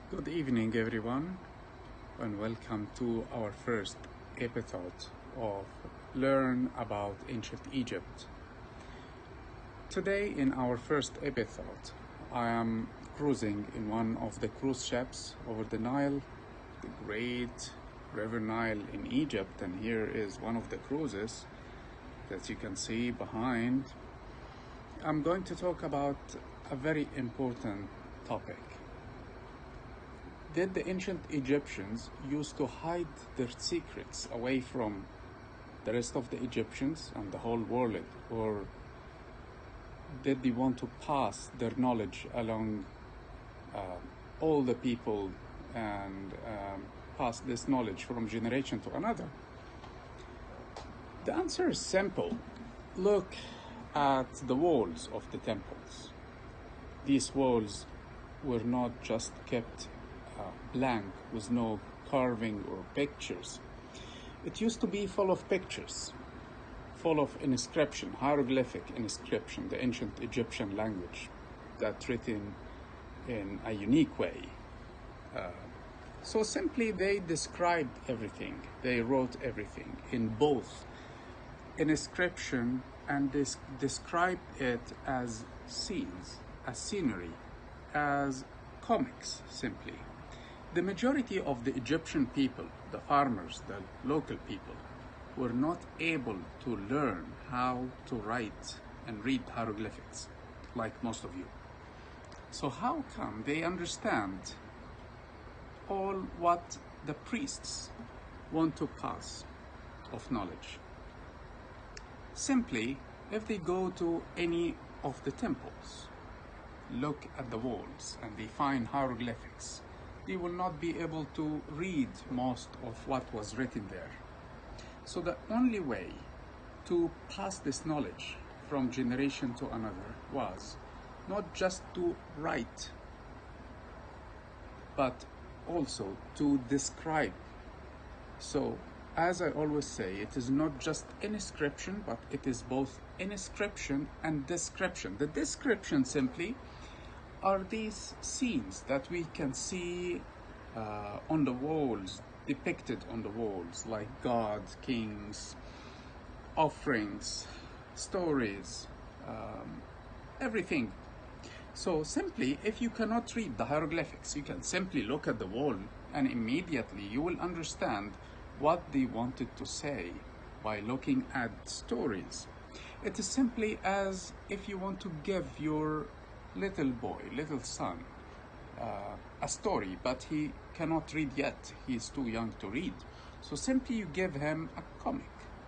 Good evening, everyone, and welcome to our first episode of Learn About Ancient Egypt. Today, in our first episode, I am cruising in one of the cruise ships over the Nile, the great River Nile in Egypt, and here is one of the cruises that you can see behind. I'm going to talk about a very important topic. Did the ancient Egyptians used to hide their secrets away from the rest of the Egyptians and the whole world, or did they want to pass their knowledge along all the people and pass this knowledge from generation to another? The answer is simple. Look at the walls of the temples. These walls were not just kept blank with no carving or pictures. It used to be full of pictures, full of inscription, hieroglyphic inscription, the ancient Egyptian language that's written in a unique way. So simply they described everything, they wrote everything in both inscription and described it as scenes, as scenery, as comics simply. The majority of the Egyptian people, the farmers, the local people, were not able to learn how to write and read hieroglyphics like most of you. So how come they understand all what the priests want to pass of knowledge? Simply, if they go to any of the temples, look at the walls and they find hieroglyphics, they will not be able to read most of what was written there. So the only way to pass this knowledge from generation to another was not just to write, but also to describe. So as I always say, it is not just inscription, but it is both inscription and description. The description simply are these scenes that we can see on the walls, depicted on the walls, like gods, kings, offerings, stories, everything. So simply, if you cannot read the hieroglyphics, you can simply look at the wall and immediately you will understand what they wanted to say by looking at stories. It is simply as if you want to give your little boy, little son, a story, but he cannot read yet. He is too young to read. So simply you give him a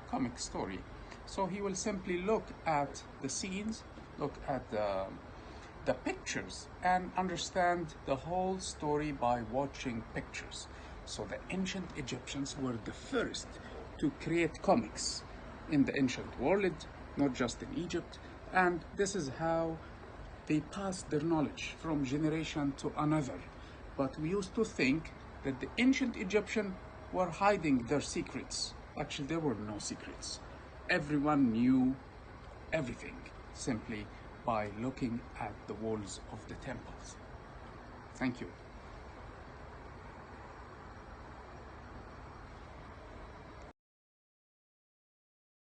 comic story. So he will simply look at the scenes, look at the pictures, and understand the whole story by watching pictures. So the ancient Egyptians were the first to create comics in the ancient world, not just in Egypt, and this is how they passed their knowledge from generation to another. But we used to think that the ancient Egyptians were hiding their secrets. Actually, there were no secrets. Everyone knew everything simply by looking at the walls of the temples. Thank you.